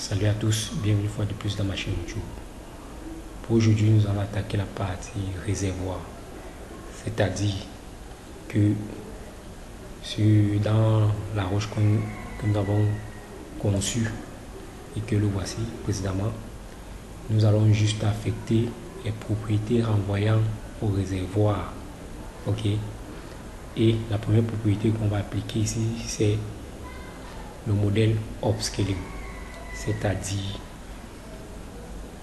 Salut à tous, bienvenue une fois de plus dans ma chaîne YouTube. Pour aujourd'hui, nous allons attaquer la partie réservoir. C'est-à-dire que dans la roche que nous avons conçue et que le voici précédemment, nous allons juste affecter les propriétés renvoyant au réservoir. Ok. Et la première propriété qu'on va appliquer ici, c'est le modèle upscaling. C'est-à-dire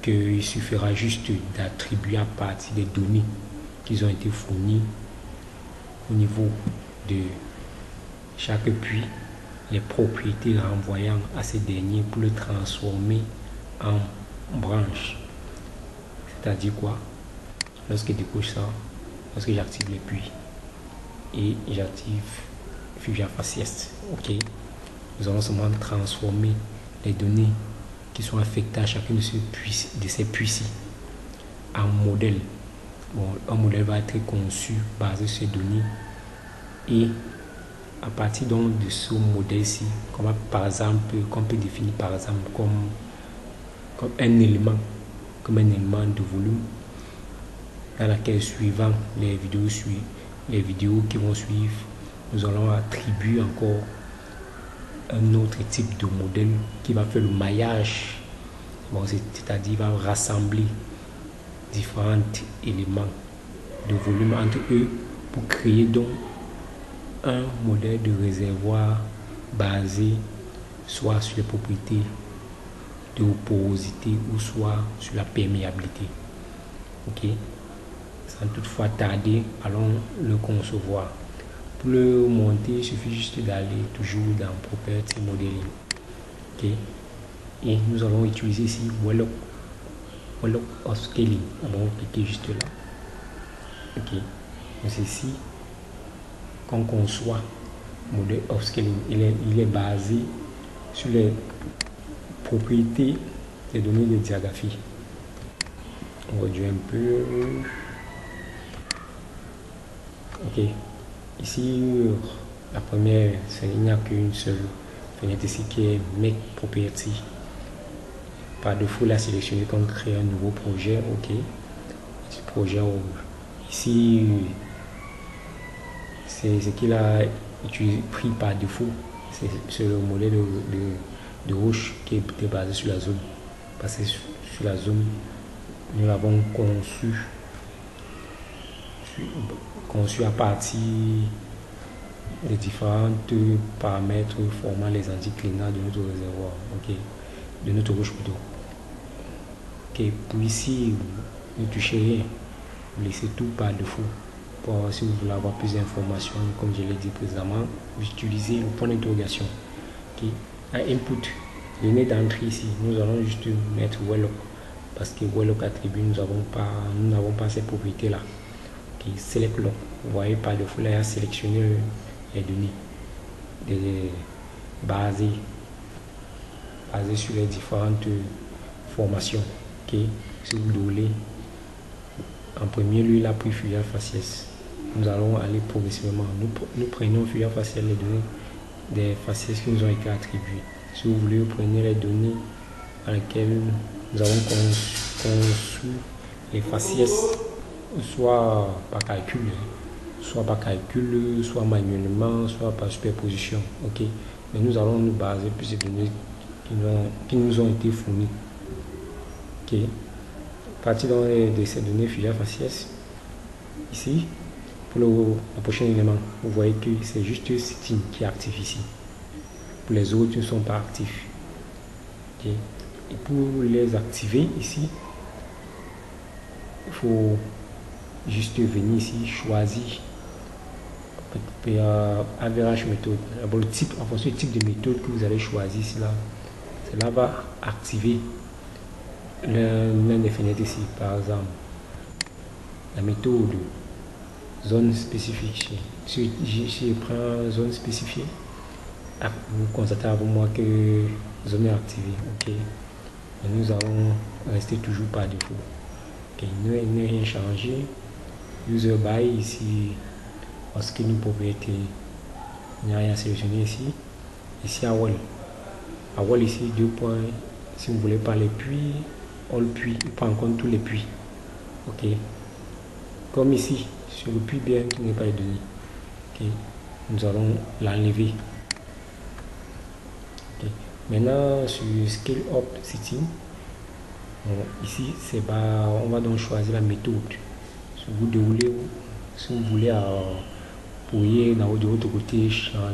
qu'il suffira juste d'attribuer à partir des données qui ont été fournies au niveau de chaque puits les propriétés renvoyant à ces derniers pour le transformer en branche. C'est-à-dire quoi? Lorsque je décoche ça, lorsque j'active les puits et j'active Fusion Faciès, ok, nous allons seulement transformer les données qui sont affectées à chacun de ces puits-ci en modèle. Bon, un modèle va être conçu basé sur ces données et à partir donc de ce modèle-ci, qu'on peut définir par exemple comme un élément de volume dans laquelle suivant les vidéos qui vont suivre, nous allons attribuer encore un autre type de modèle qui va faire le maillage, bon, c'est-à-dire va rassembler différents éléments de volume entre eux pour créer donc un modèle de réservoir basé soit sur les propriétés de porosité ou soit sur la perméabilité. Ok, sans toutefois tarder, allons le concevoir. Pour le monter, il suffit juste d'aller toujours dans Property Modeling. Ok. Et nous allons utiliser ici Wallock Upscaling. On va cliquer juste là. Ok. Donc ici, qu'on conçoit modèle Upscaling, il est basé sur les propriétés des données de diagraphie. On réduit un peu. Ok. Ici, la première, il n'y a qu'une seule fenêtre ici qui est Make Property. Par défaut, la sélectionner quand on crée un nouveau projet. Ok. Ce projet ici, c'est ce qu'il a pris par défaut. C'est le modèle de roche qui est basé sur la zone. Parce que sur la zone, nous l'avons conçu à partir des différents paramètres formant les anticlinats de notre réservoir, ok, de notre roche plutôt. Ok, pour ici, ne touchez rien, vous laissez tout par défaut. Si vous voulez avoir plus d'informations, comme je l'ai dit précédemment, vous utilisez le point d'interrogation. Ok, à input, données d'entrée ici, nous allons juste mettre Wallock parce que Wallock attribue, nous n'avons pas ces propriétés là. Okay, select lock, vous voyez par défaut là, il a sélectionné les données basées sur les différentes formations. Okay. Si vous doublez, en premier lieu, il a pris Fusion Faciès. Nous allons aller progressivement. Nous prenons Fusion Faciès, les données des faciès qui nous ont été attribuées. Si vous voulez, vous prenez les données dans lesquelles nous avons conçu les faciès, soit par calcul, soit manuellement, soit par superposition. Ok, mais nous allons nous baser sur ces données qui nous ont été fournies. Ok, à partir de ces données Fusion Faciès, ici, pour le prochain élément, vous voyez que c'est juste Setting qui est actif ici. Pour les autres, ils ne sont pas actifs. Ok, et pour les activer ici, il faut juste venir ici, choisir average méthode. Le type, en fonction du type de méthode que vous allez choisir, cela va activer l'un des fenêtres ici. Par exemple, la méthode zone spécifique. Si je prends zone spécifiée, vous constatez avec moi que zone est activée. Ok, et nous allons rester toujours par défaut. Ok, ne rien changer. User by ici, parce que nous propriétés, il n'y a rien sélectionné ici. Ici à Wall ici 2 points Si vous voulez pas les puits, all puits, il prend en compte tous les puits. Ok. Comme ici, sur le puits bien qui n'est pas les données. Ok. Nous allons l'enlever. Okay. Maintenant, sur Scale Up Setting, bon, ici, c'est bas, on va donc choisir la méthode. Si vous déroulez, si vous voulez, pourriez de votre côté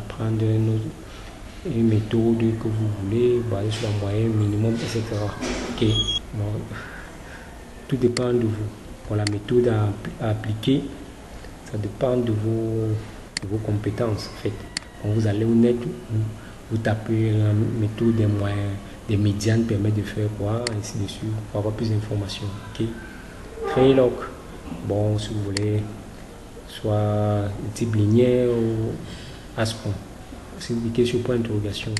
prendre une méthode que vous voulez, basée sur la moyenne, minimum, etc. Ok. Bon, tout dépend de vous. Pour la méthode à appliquer, ça dépend de vos compétences en fait. Quand vous allez au net, vous tapez la méthode des moyens, des médianes permet de faire quoi, ainsi de suite, pour avoir plus d'informations. Ok. Trailog, bon, si vous voulez, soit type linéaire ou ASPON. Si vous cliquez sur point d'interrogation,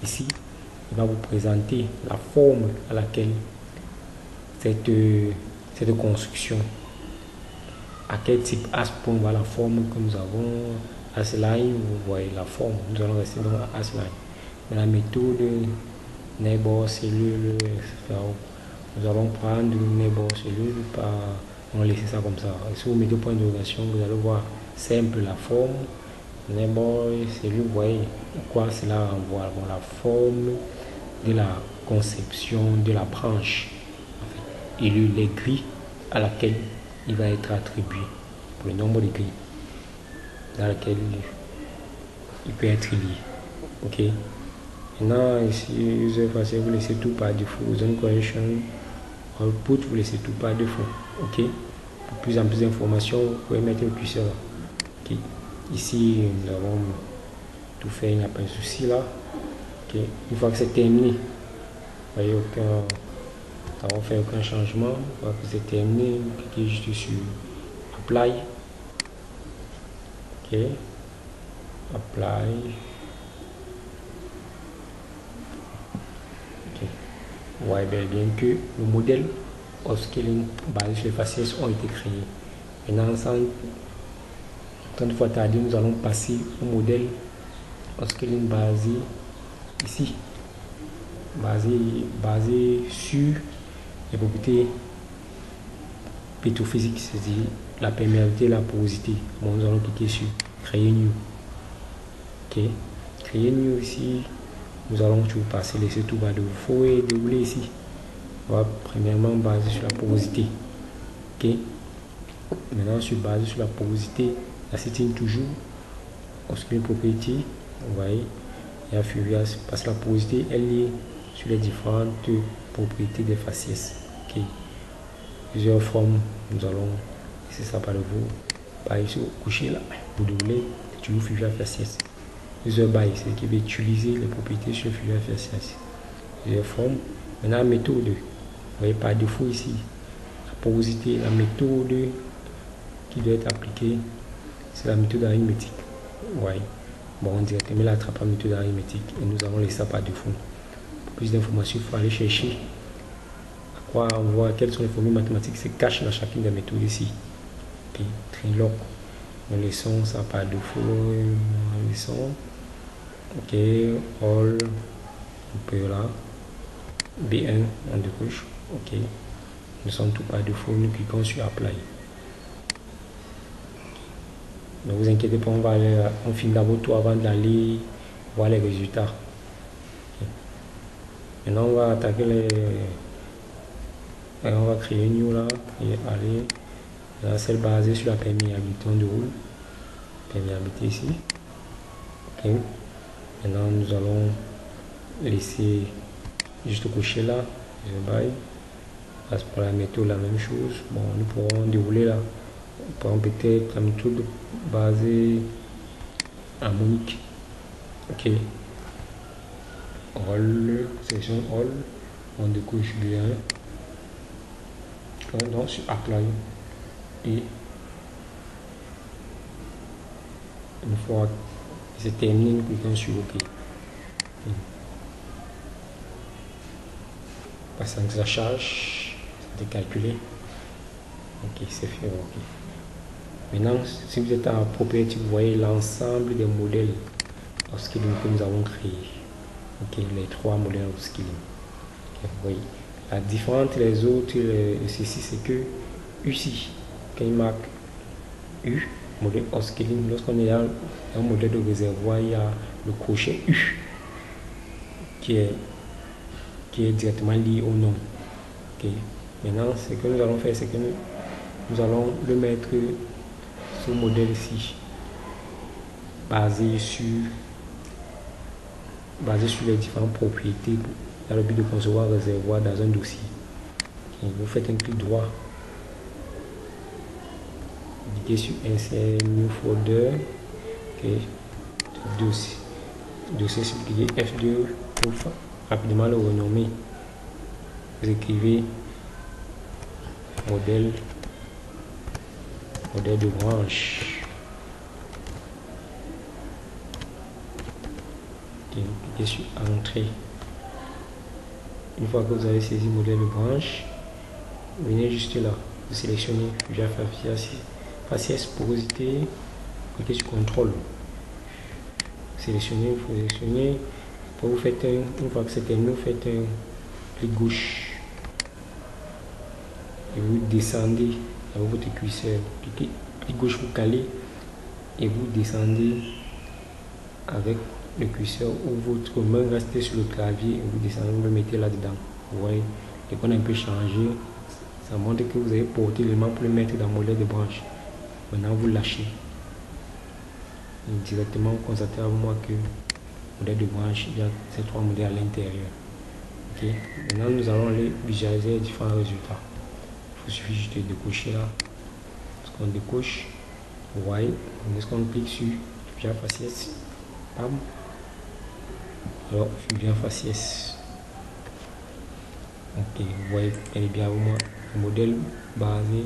ici, il va vous présenter la forme à laquelle cette construction, à quel type ASPON va la forme que nous avons. ASLine, vous voyez la forme, nous allons rester dans ASLine. Mais la méthode neighbor cellule, nous allons prendre une neighbor cellule, on va laisser ça comme ça. Et si vous mettez point d'interrogation, vous allez voir simple la forme, neighbor cellule, vous voyez quoi cela renvoie. Bon, la forme de la conception de la branche en fait, et les grilles à laquelle il va être attribué, pour le nombre de grilles dans laquelle il peut être lié. Ok. Maintenant ici user facile, vous laissez tout par défaut. Zone correction output, vous laissez tout par défaut. Ok. Pour plus en plus d'informations, vous pouvez mettre le curseur là. Ok. Ici nous avons tout fait, il n'y a pas de souci là. Ok. Une fois que c'est terminé, vous voyez nous n'avons fait aucun changement. Une fois que c'est terminé, vous cliquez juste sur apply. Ok. Apply. Ok. Vous voyez bien que le modèle upscaling basé sur les faciès ont été créés. Maintenant, sans tant de fois tarder, nous allons passer au modèle upscaling basé ici, basé sur les propriétés pétrophysiques, c'est-à-dire la perméabilité et la porosité. Bon, nous allons cliquer sur créer new. Ok, créer new ici, nous allons toujours passer laisser tout bas de vous et dérouler ici. On va premièrement baser sur la porosité. Ok, maintenant sur basé sur la porosité, la setting toujours upscaling propriété, vous voyez, il y a Furious parce que la porosité elle est sur les différentes propriétés des faciès. Ok, plusieurs formes, nous allons laisser ça par le vous. Par ici, coucher là, vous déroulez, toujours Furious faciès. Plusieurs bails, c'est qui va utiliser les propriétés sur Furious faciès. Plusieurs formes. Maintenant, la méthode, vous voyez par défaut ici, la porosité, la méthode qui doit être appliquée, c'est la méthode arithmétique. Ouais. Bon, on directement la attrape la méthode arithmétique et nous allons laisser ça par défaut. Pour plus d'informations, il faut aller chercher à quoi voir quelles sont les formules mathématiques qui se cachent dans chacune des méthodes ici. Ok, Trilog, nous laissons ça par défaut, nous laissons. Ok, all, on peut là, B1 en deux couches. Ok, nous sommes tout par défaut, nous cliquons sur apply. Ne vous inquiétez pas, on finit d'abord tout avant d'aller voir les résultats. Okay. Maintenant, on va attaquer on va créer une new là et aller dans celle basée sur la perméabilité. On déroule perméabilité ici. Okay. Maintenant, nous allons laisser juste cocher là. Je baille. Passe pour la méthode la même chose. Bon, nous pourrons dérouler là. Par exemple, peut-être la méthode basée harmonique. Ok. All, sélection all, on découche bien. Donc sur apply. Et une fois que c'est terminé, nous cliquons sur OK. Passant que ça charge, c'est calculé. Ok, c'est fait. Ok. Maintenant, si vous êtes en propriété, vous voyez l'ensemble des modèles upscaling que nous avons créés. Ok, les trois modèles upscaling. Oui. La différence les autres, ceci, c'est que ici, quand il marque U, modèle upscaling, lorsqu'on est dans un modèle de réservoir, il y a le crochet U qui est directement lié au nom. Okay. Maintenant, ce que nous allons faire, c'est que nous allons le mettre sur le modèle ici, basé sur les différentes propriétés dans le but de concevoir un réservoir dans un dossier. Okay. Vous faites un clic droit, cliquez sur Insert New Folder, okay. Dossier, cliquez F2 pour rapidement le renommer. Vous écrivez modèle de branche. Okay. Cliquez sur Entrée. Une fois que vous avez saisi modèle de branche, venez juste là, vous sélectionnez faciès, porosité, cliquez sur contrôle. Sélectionnez, vous sélectionnez. Vous faites une fois que c'est terminé, vous faites un clic gauche et vous descendez avec votre curseur. Clic gauche pour caler et vous descendez avec le curseur où votre main reste sur le clavier et vous descendez, vous le mettez là-dedans. Vous voyez, l'icône a un peu changé. Ça montre que vous avez porté l'élément pour le mettre dans le modèle de branche. Maintenant, vous lâchez. Et directement, vous constatez avec moi que le modèle de branche, il y a ces trois modèles à l'intérieur. Okay. Maintenant, nous allons aller visualiser les différents résultats. Il suffit juste de décocher là. Parce qu'on décoche, vous voyez, lorsqu'on clique sur Fusion faciès, bam. Alors, Fusion faciès. Ok, vous voyez, elle est bien au moins le modèle basé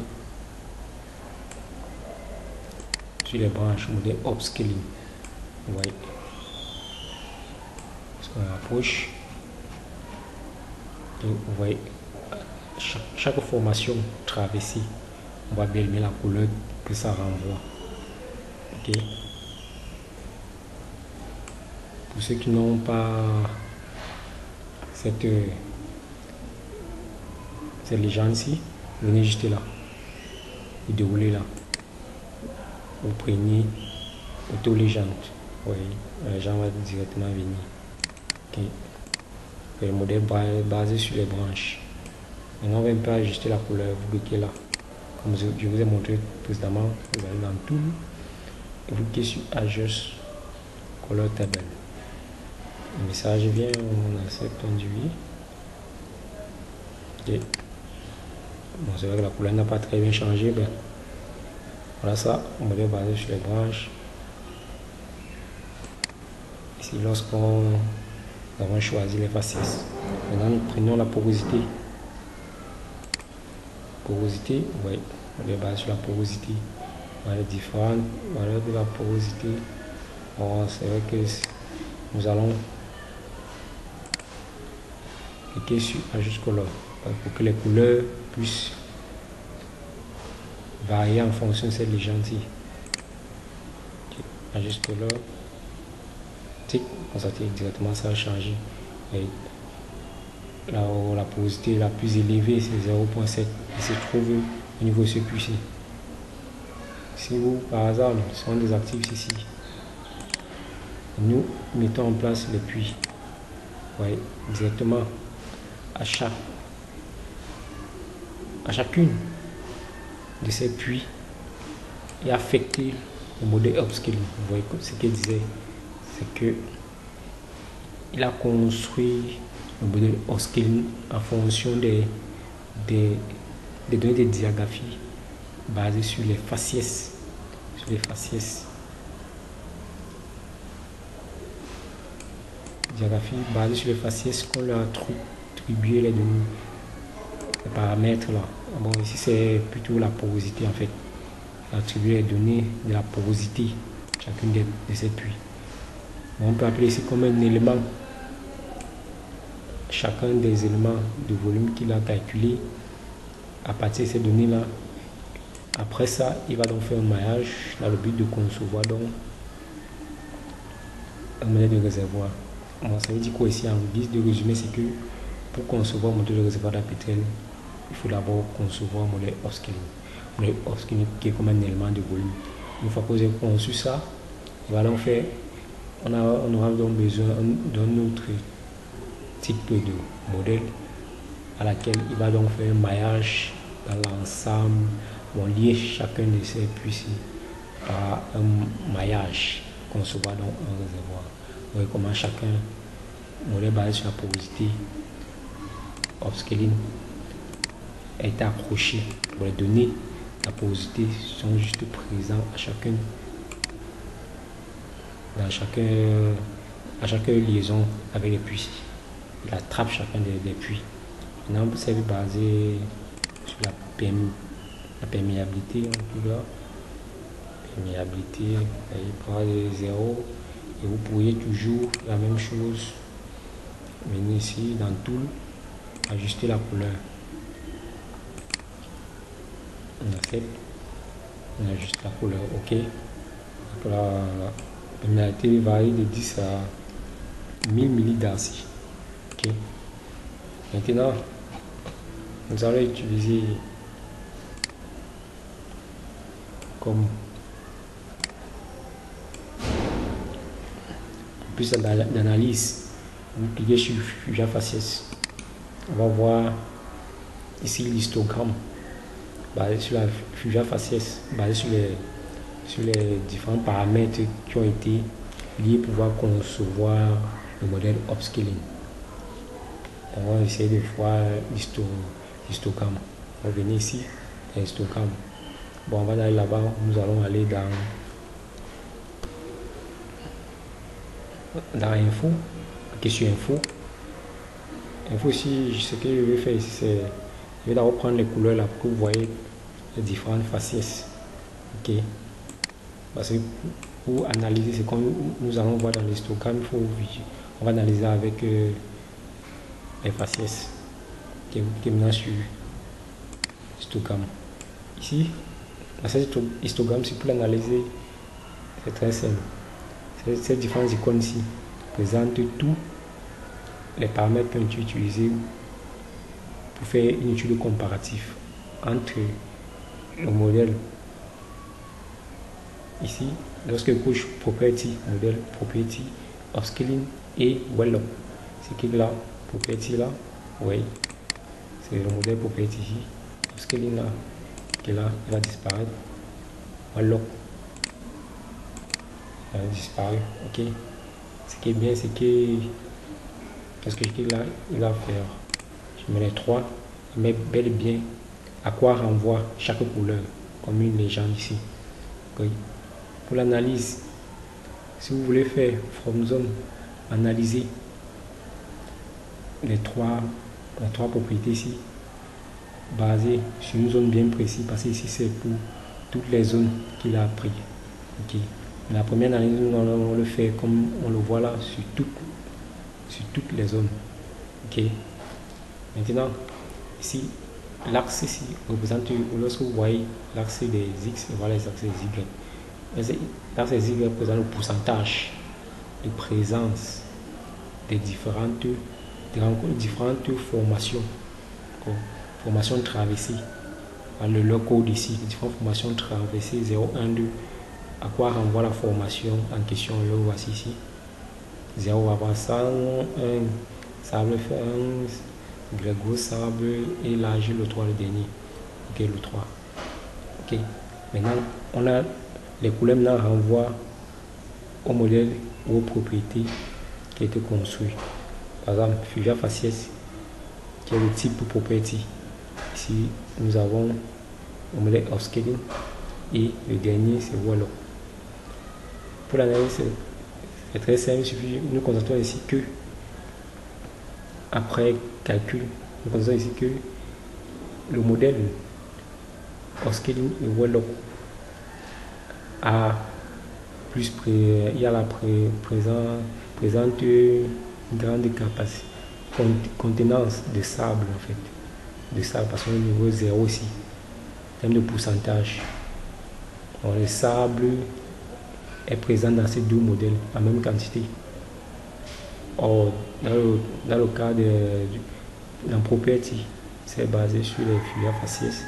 sur les branches, modèle upscaling. Vous voyez, parce qu'on approche, vous voyez, chaque formation traversée, on va bien mettre la couleur que ça renvoie. Ok. Pour ceux qui n'ont pas cette légende ici, venez juste là, vous déroulez là, vous prenez auto légende, oui, la légende va directement venir. Ok. Le modèle basé sur les branches. Maintenant, on va un peu ajuster la couleur, vous cliquez là, comme je vous ai montré précédemment, vous allez dans tout et vous cliquez sur Adjust Color Table. Le message vient, on accepte, on dit oui. Ok. Bon, c'est vrai que la couleur n'a pas très bien changé, mais voilà ça, on modèle basé sur les branches. Ici, lorsqu'on avons choisi les faciès. Maintenant, nous prenons la porosité. Porosité, oui, on est basé sur la porosité. Voilà les différentes valeurs de la porosité. Bon, c'est vrai que nous allons cliquer sur Ajuste Color pour que les couleurs puissent varier en fonction de cette légende-ci. Ajuste Color, constatez directement ça a changé. Et la porosité la plus élevée c'est 0.7 et se trouve au niveau de ce puits-ci. Si vous par hasard si on désactive ceci, nous mettons en place les puits. Vous voyez, directement à chacune de ces puits et affecter le modèle upscaling. Vous voyez ce qu'il disait, c'est que il a construit le modèle upscaling en fonction des données de diagraphie basées sur les faciès, diagraphie basée sur les faciès qu'on leur a attribué les données, les paramètres là. Bon, ici c'est plutôt la porosité en fait. Attribuer les données de la porosité chacune de ces puits. Bon, on peut appeler ici comme un élément chacun des éléments de volume qu'il a calculé à partir de ces données là. Après ça, il va donc faire un maillage dans le but de concevoir donc un modèle de réservoir. Bon, ça veut dire quoi ici en guise de résumé, c'est que Pour concevoir un modèle de réservoir d'Apétel, il faut d'abord concevoir un modèle upscaling. Un modèle upscaling qui est comme un élément de volume. Une fois que vous avez conçu ça, il va donc faire, on aura donc besoin d'un autre type de modèle à laquelle il va donc faire un maillage dans l'ensemble, lier chacun de ces puits par un maillage, concevoir donc un réservoir. Vous voyez comment chacun modèle basé sur la porosité upscaling est accroché pour les données. La porosité sont juste présentes à chacune à chaque liaison avec les puits. Il attrape chacun des puits. Maintenant, vous savez basé sur la perméabilité, perméabilité, il part de 0 et vous pourriez toujours la même chose. Venez ici dans Tool, ajuster la couleur. On accepte, on ajuste la couleur, ok. La perméabilité varie de 10 à 1000 millidarcy. Ok. Maintenant, nous allons utiliser comme plus d'analyse. Vous cliquez sur Fusion Faciès. On va voir ici l'histogramme basé sur la Fusion Faciès, basé sur les différents paramètres qui ont été liés pour pouvoir concevoir le modèle upscaling. On va essayer de voir l'histogramme. On va venir ici, l'histogramme. Bon, on va aller là-bas, nous allons aller dans info, question info. Info ici, ce que je vais faire ici, c'est je vais d'abord prendre les couleurs là pour que vous voyez les différentes faciès. Ok. Parce que pour analyser, c'est comme nous allons voir dans l'histogramme, on va analyser avec les faciès qui est maintenant sur histogramme. Ici, dans cet histogramme, c'est pour l'analyser, c'est très simple. Ces différentes icônes ici présentent tous les paramètres qu'on peut utiliser pour faire une étude comparative entre le modèle ici, lorsque couche property, modèle property, upscaling et well-up. C'est qui là, property là, oui, c'est le modèle property ici, upscaling là, qui est là, il va disparaître, well-up. Disparu, ok. Ce qui est bien, c'est que qu'est-ce que là il va faire, je mets les trois, je mets bel et bien à quoi renvoie chaque couleur comme une légende ici. Okay. Pour l'analyse, si vous voulez faire from zone, analyser les trois propriétés ici basées sur une zone bien précise, parce que ici c'est pour toutes les zones qu'il a pris. Ok. La première analyse, on le fait comme on le voit là sur toutes les zones. Ok. Maintenant, ici, l'axe ici représente, lorsque vous voyez l'axe des X, et voilà les axes des Y. L'axe des Y représente le pourcentage de présence des différentes formations. Formations traversées. Le code ici, les différentes formations traversées 0, 1, 2. À quoi renvoie la formation en question? Le voici ici. 0 avant 100, 1, sable fait 1, grégo sable et l'âge le 3 le dernier. Ok, le 3. Ok. Maintenant, on a les couleurs maintenant renvoient au modèle ou aux propriétés qui a été construit. Par exemple, Fusion Faciès, qui est le type property. Ici, nous avons le modèle upscaling et le dernier, c'est voilà. Pour l'analyse, c'est très simple. Il suffit, nous constatons ici que, après calcul, nous constatons ici que le modèle upscaling et Wallock a plus présente une grande capacité, contenance de sable en fait, de sable parce qu'on est au niveau 0 ici, en termes de pourcentage. Donc, le sable est présent dans ces deux modèles en même quantité. Or, dans le cas dans Property, c'est basé sur les filières faciès.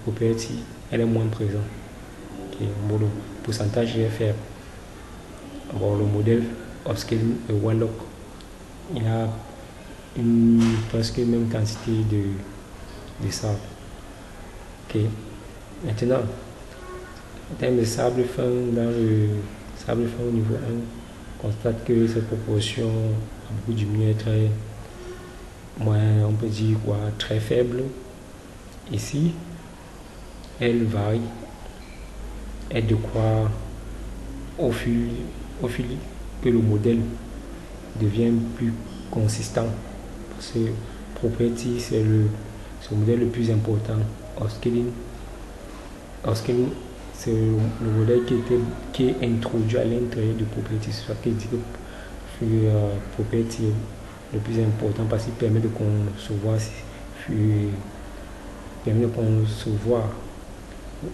Property, elle est moins présente. Bon, le pourcentage est faible. Bon, le modèle upscaling et Warlock, il a presque même quantité de sable. Maintenant, en termes de sable fin, dans le sable fin au niveau 1, on constate que cette proportion a beaucoup diminué, très moins, on peut dire quoi, très faible. Ici, elle varie, elle décroît au fil que le modèle devient plus consistant, parce que Property, c'est le modèle le plus important. Upscaling, c'est le modèle qui est introduit à l'intérieur de Property. C'est ça qui dit que Property est le plus important, parce qu'il permet de concevoir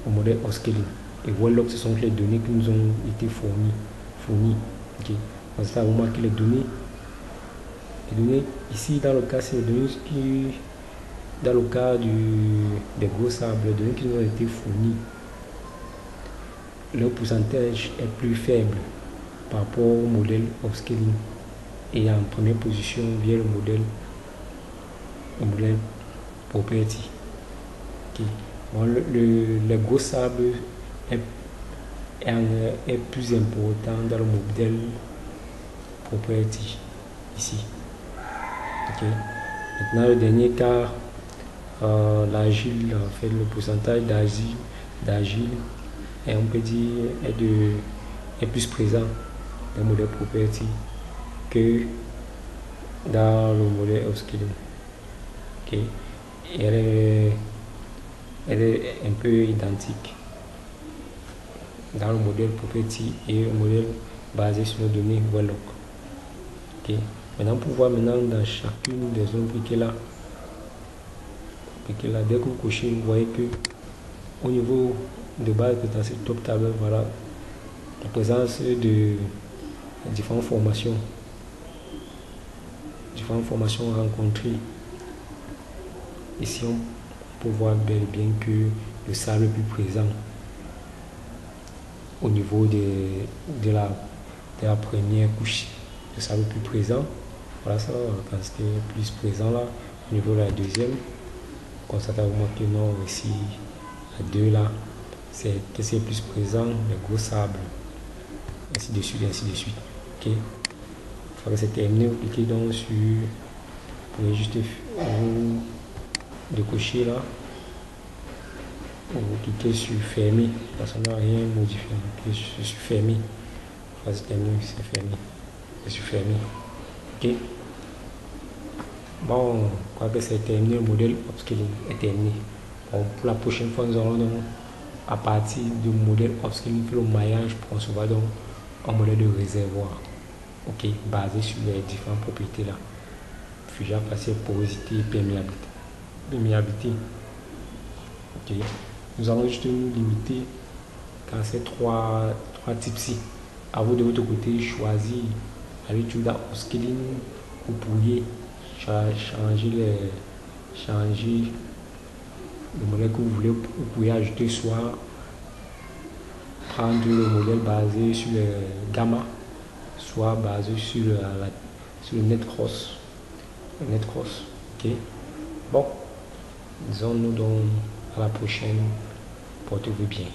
au modèle Upscaling. Et Warlock, ce sont les données qui nous ont été fournies. Parce que vous remarquez les données ici, dans le cas, c'est les données qui, dans le cas des gros sables, les données qui nous ont été fournies, leur pourcentage est plus faible par rapport au modèle Upscaling. Et en première position vient le modèle Property. Bon, le gros sable est plus important dans le modèle Property ici. Maintenant, le dernier cas, l'agile, en fait, le pourcentage d'agile, et on peut dire est plus présent dans le modèle Property que dans le modèle Upscaling. Elle est un peu identique dans le modèle Property et le modèle basé sur les données Warlock. Maintenant, pour voir dans chacune des zones piquées là, dès que vous cochez, vous voyez que au niveau de base dans cette top table, voilà la présence de différentes formations rencontrées. Ici, on peut voir bel et bien que le sable est plus présent au niveau de la première couche. Le sable est plus présent. Voilà ça, quand c'était plus présent là, au niveau de la deuxième, on constate que non, ici, à 2 là, c'est plus présent, les gros sables, ainsi de suite. Une fois que c'est terminé, vous cliquez donc sur, vous pouvez juste de cocher là, vous cliquez sur fermer, parce qu'on n'a rien modifié, vous cliquez sur fermer. Une fois que c'est terminé, c'est fermé. Je suis fermé. Bon, je crois que c'est terminé, le modèle Upscaling est terminé. Bon, pour la prochaine fois, nous allons donc, à partir du modèle Upscaling, faire le maillage pour concevoir donc un modèle de réservoir. Basé sur les différentes propriétés là. Fusion faciès, porosité, perméabilité. Nous allons juste nous limiter dans ces trois types-ci. À vous de votre côté choisir à l'étude d'Upscaling, vous pourriez changer le modèle que vous voulez. Vous pouvez ajouter soit prendre le modèle basé sur le gamma, soit basé sur le net cross. Bon, disons-nous donc à la prochaine. Portez-vous bien.